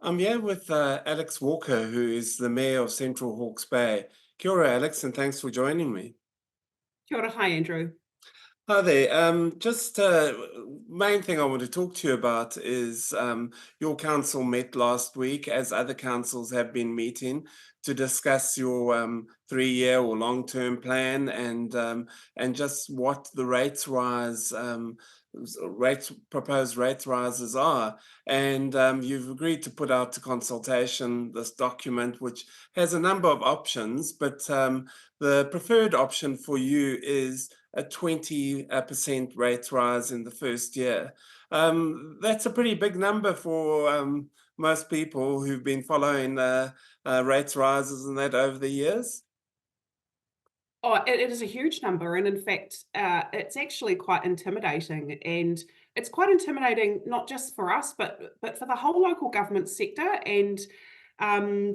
I'm here with Alex Walker, who is the Mayor of Central Hawke's Bay. Kia ora, Alex, and thanks for joining me. Kia ora, hi Andrew. Hi there. Just main thing I want to talk to you about is your council met last week, as other councils have been meeting, to discuss your 3-year or long-term plan and just what the proposed rate rises are. And you've agreed to put out to consultation this document, which has a number of options, but the preferred option for you is a 20% rate rise in the first year. That's a pretty big number for most people who've been following rates rises and that over the years. Oh, it is a huge number, and in fact, it's actually quite intimidating. And it's quite intimidating not just for us, but for the whole local government sector. And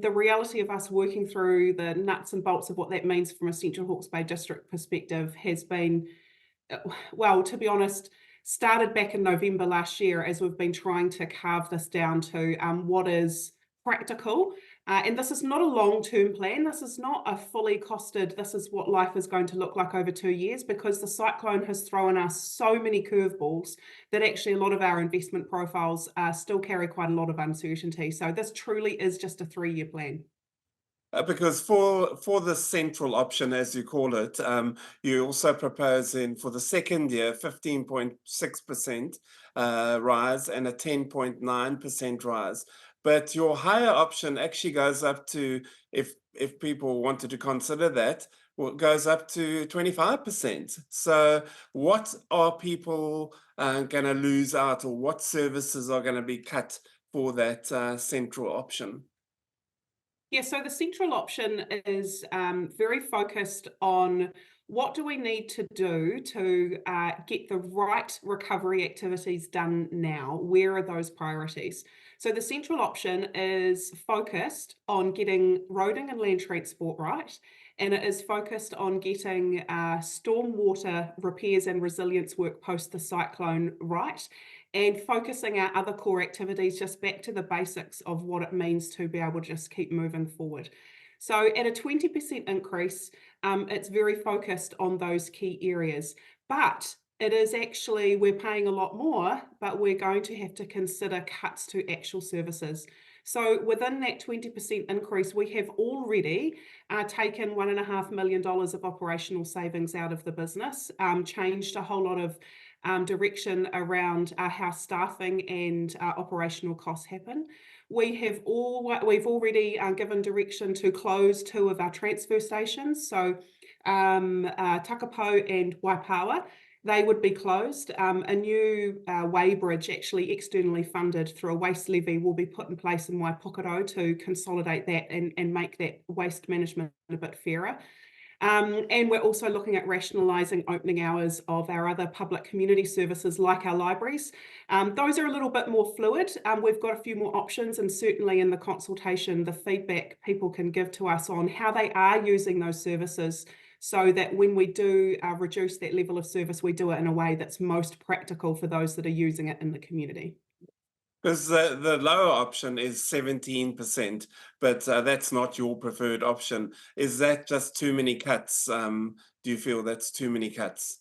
the reality of us working through the nuts and bolts of what that means from a Central Hawke's Bay District perspective has been, well, to be honest, started back in November last year as we've been trying to carve this down to what is practical. And this is not a long-term plan. This is not a fully costed, this is what life is going to look like over 2 years, because the cyclone has thrown us so many curveballs that actually a lot of our investment profiles still carry quite a lot of uncertainty. So this truly is just a 3-year plan. Because for the central option, as you call it, you're also proposing for the second year 15.6% rise and a 10.9% rise. But your higher option actually goes up to, if people wanted to consider that, well, it goes up to 25%. So what are people going to lose out, or what services are going to be cut for that central option? Yeah, so the central option is very focused on what do we need to do to get the right recovery activities done now? Where are those priorities? So the central option is focused on getting roading and land transport right, and it is focused on getting stormwater repairs and resilience work post the cyclone right, and focusing our other core activities just back to the basics of what it means to be able to just keep moving forward. So at a 20% increase, it's very focused on those key areas. But it is actually, we're paying a lot more, but we're going to have to consider cuts to actual services. So within that 20% increase, we have already taken $1.5 million of operational savings out of the business, changed a whole lot of direction around how staffing and operational costs happen. We've already given direction to close 2 of our transfer stations, so Takapo and Waipawa. They would be closed. A new weighbridge, actually externally funded through a waste levy, will be put in place in Waipokoro to consolidate that and make that waste management a bit fairer. And we're also looking at rationalising opening hours of our other public community services like our libraries. Those are a little bit more fluid. We've got a few more options, and certainly in the consultation, the feedback people can give to us on how they are using those services, so that when we do reduce that level of service, we do it in a way that's most practical for those that are using it in the community. Because the lower option is 17%, but that's not your preferred option. Is that just too many cuts? Do you feel that's too many cuts?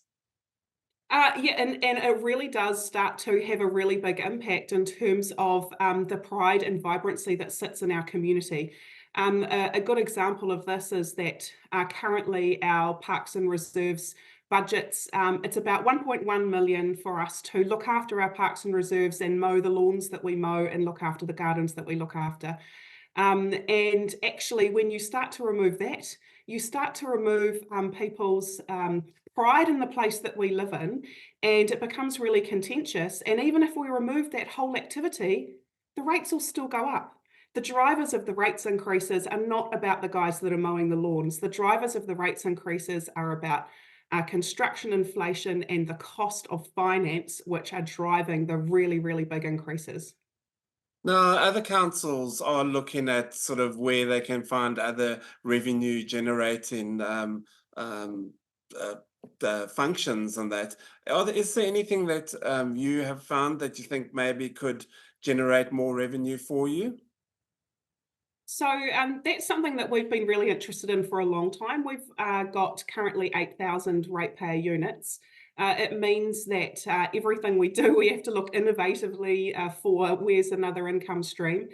Yeah, and it really does start to have a really big impact in terms of the pride and vibrancy that sits in our community. A good example of this is that currently our Parks and Reserves budgets, it's about 1.1 million for us to look after our parks and reserves and mow the lawns that we mow and look after the gardens that we look after. And actually, when you start to remove that, you start to remove people's pride in the place that we live in, and it becomes really contentious. And even if we remove that whole activity, the rates will still go up. The drivers of the rates increases are not about the guys that are mowing the lawns. The drivers of the rates increases are about construction inflation and the cost of finance, which are driving the really, really big increases. Now, other councils are looking at sort of where they can find other revenue generating um, uh, functions and that. Is there anything that you have found that you think maybe could generate more revenue for you? So that's something that we've been really interested in for a long time. We've got currently 8,000 ratepayer units. It means that everything we do, we have to look innovatively for where's another income stream.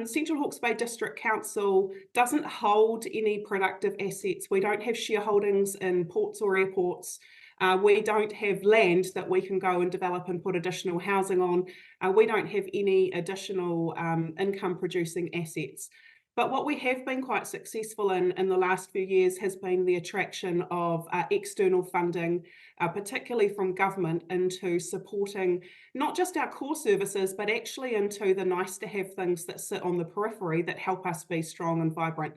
Central Hawke's Bay District Council doesn't hold any productive assets. We don't have shareholdings in ports or airports. We don't have land that we can go and develop and put additional housing on. We don't have any additional income producing assets. But what we have been quite successful in the last few years has been the attraction of external funding, particularly from government, into supporting not just our core services, but actually into the nice to have things that sit on the periphery that help us be strong and vibrant.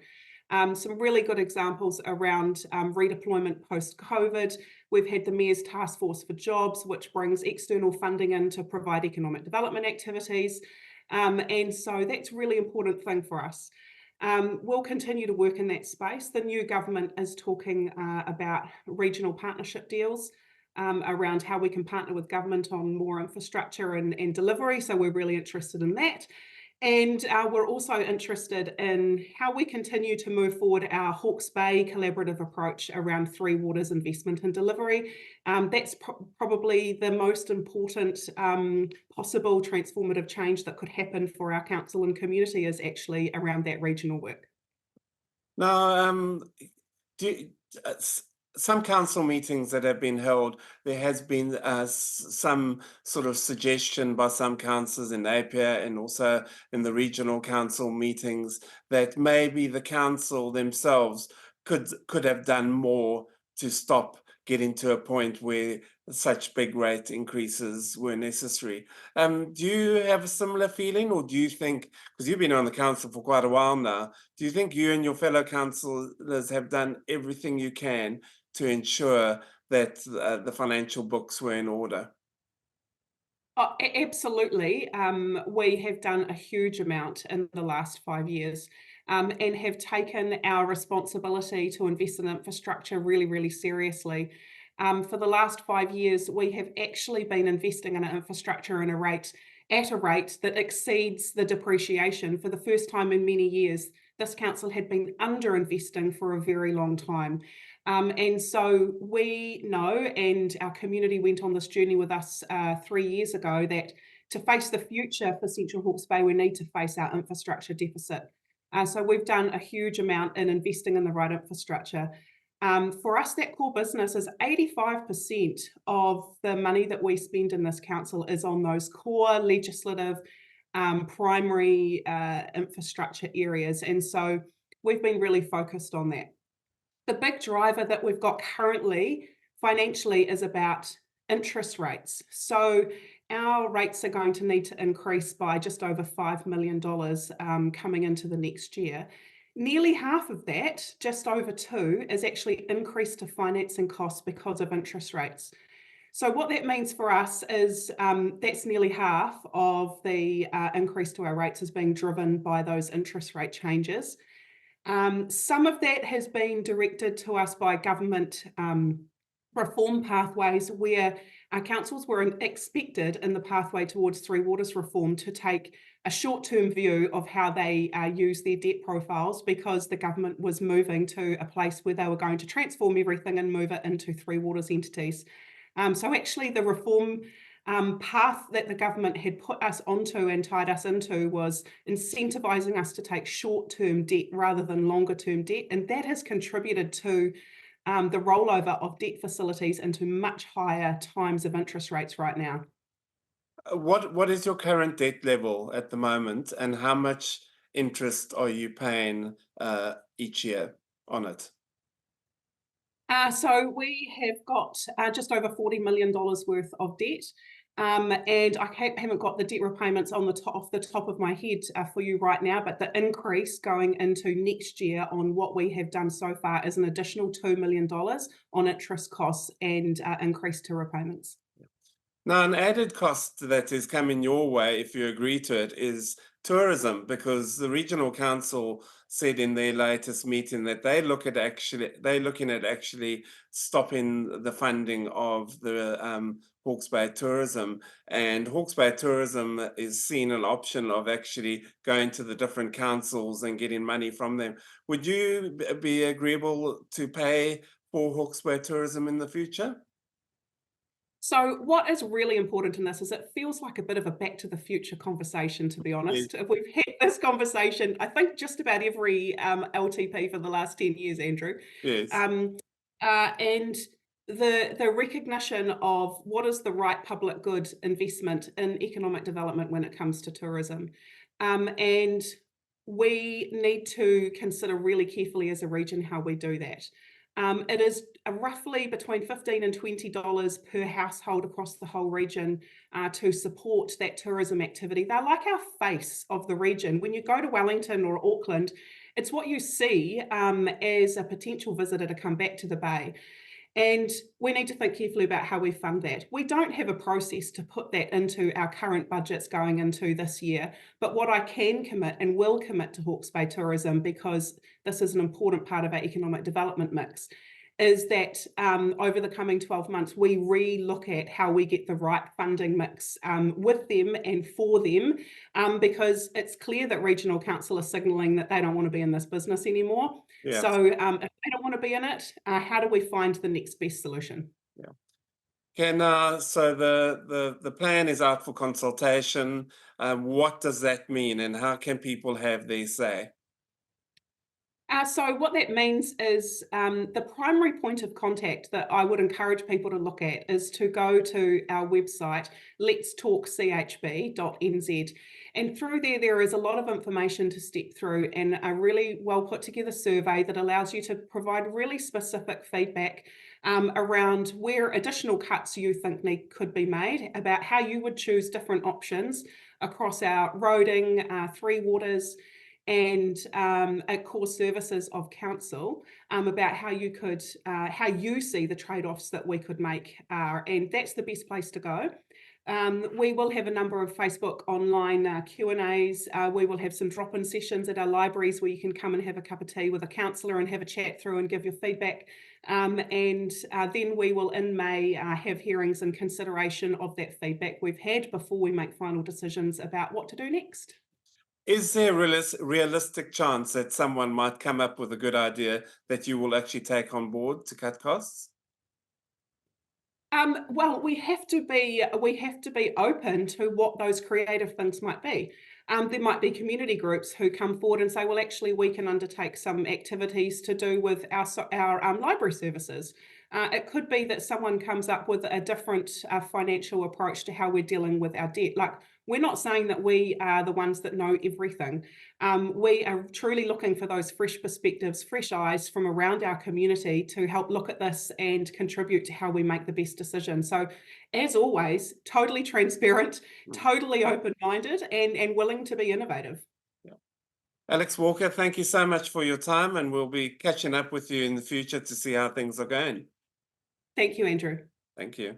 Some really good examples around redeployment post-COVID. We've had the Mayor's Task Force for Jobs, which brings external funding in to provide economic development activities. And so that's a really important thing for us. We'll continue to work in that space. The new government is talking about regional partnership deals around how we can partner with government on more infrastructure and delivery. So we're really interested in that. And we're also interested in how we continue to move forward our Hawke's Bay collaborative approach around Three Waters investment and delivery. That's probably the most important possible transformative change that could happen for our council and community is actually around that regional work. Now, some council meetings that have been held, there has been some sort of suggestion by some councillors in Napier and also in the regional council meetings that maybe the council themselves could have done more to stop getting to a point where such big rate increases were necessary. Do you have a similar feeling, or do you think, because you've been on the council for quite a while now, do you think you and your fellow councillors have done everything you can to ensure that the financial books were in order? Oh, absolutely. We have done a huge amount in the last 5 years and have taken our responsibility to invest in infrastructure really, really seriously. For the last 5 years, we have actually been investing in infrastructure at a rate that exceeds the depreciation. For the first time in many years, this council had been under-investing for a very long time. And so we know, and our community went on this journey with us 3 years ago, that to face the future for Central Hawke's Bay, we need to face our infrastructure deficit. So we've done a huge amount in investing in the right infrastructure. For us, that core business is 85% of the money that we spend in this council is on those core legislative primary infrastructure areas. And so we've been really focused on that. The big driver that we've got currently financially is about interest rates. So our rates are going to need to increase by just over $5 million coming into the next year. Nearly half of that, just over 2, is actually increased to financing costs because of interest rates. So what that means for us is that's nearly half of the increase to our rates is being driven by those interest rate changes. Some of that has been directed to us by government reform pathways where our councils were expected in the pathway towards Three Waters reform to take a short-term view of how they use their debt profiles, because the government was moving to a place where they were going to transform everything and move it into Three Waters entities. So actually the reform path that the government had put us onto and tied us into was incentivizing us to take short-term debt rather than longer-term debt. And that has contributed to the rollover of debt facilities into much higher times of interest rates right now. What is your current debt level at the moment, and how much interest are you paying each year on it? So we have got just over $40 million worth of debt. And I haven't got the debt repayments off the top of my head for you right now, but the increase going into next year on what we have done so far is an additional $2 million on interest costs and increase to repayments. Now, an added cost that is coming your way, if you agree to it, is tourism, because the regional council said in their latest meeting that they're looking at actually stopping the funding of the Hawke's Bay tourism, and Hawke's Bay tourism is seen an option of actually going to the different councils and getting money from them. Would you be agreeable to pay for Hawke's Bay tourism in the future? So what is really important in this is it feels like a bit of a back to the future conversation, to be Yes. honest. We've had this conversation, I think, just about every LTP for the last 10 years, Andrew. Yes. Um, and the recognition of what is the right public good investment in economic development when it comes to tourism. And we need to consider really carefully as a region how we do that. It is roughly between $15 and $20 per household across the whole region to support that tourism activity. They're like our face of the region. When you go to Wellington or Auckland, it's what you see as a potential visitor to come back to the Bay. And we need to think carefully about how we fund that. We don't have a process to put that into our current budgets going into this year. But what I can commit and will commit to Hawke's Bay tourism, because this is an important part of our economic development mix, is that over the coming 12 months, we re-look at how we get the right funding mix with them and for them, because it's clear that regional council are signalling that they don't want to be in this business anymore. Yeah. So if they don't want to be in it, how do we find the next best solution? Yeah. So the plan is out for consultation. What does that mean, and how can people have their say? So what that means is the primary point of contact that I would encourage people to look at is to go to our website, letstalkchb.nz. And through there is a lot of information to step through and a really well put together survey that allows you to provide really specific feedback around where additional cuts you think could be made, about how you would choose different options across our roading, three waters, and core services of council, about how you could, how you see the trade-offs that we could make, and that's the best place to go. We will have a number of Facebook online Q&As. We will have some drop-in sessions at our libraries where you can come and have a cup of tea with a councillor and have a chat through and give your feedback. And then we will in May have hearings and consideration of that feedback we've had before we make final decisions about what to do next. Is there a realistic chance that someone might come up with a good idea that you will actually take on board to cut costs? Well, we have to be open to what those creative things might be. There might be community groups who come forward and say, well, actually, we can undertake some activities to do with our library services. It could be that someone comes up with a different financial approach to how we're dealing with our debt. Like, we're not saying that we are the ones that know everything. We are truly looking for those fresh perspectives, fresh eyes from around our community to help look at this and contribute to how we make the best decision. So, as always, totally transparent, totally open-minded, and willing to be innovative. Yeah. Alex Walker, thank you so much for your time, and we'll be catching up with you in the future to see how things are going. Thank you, Andrew. Thank you.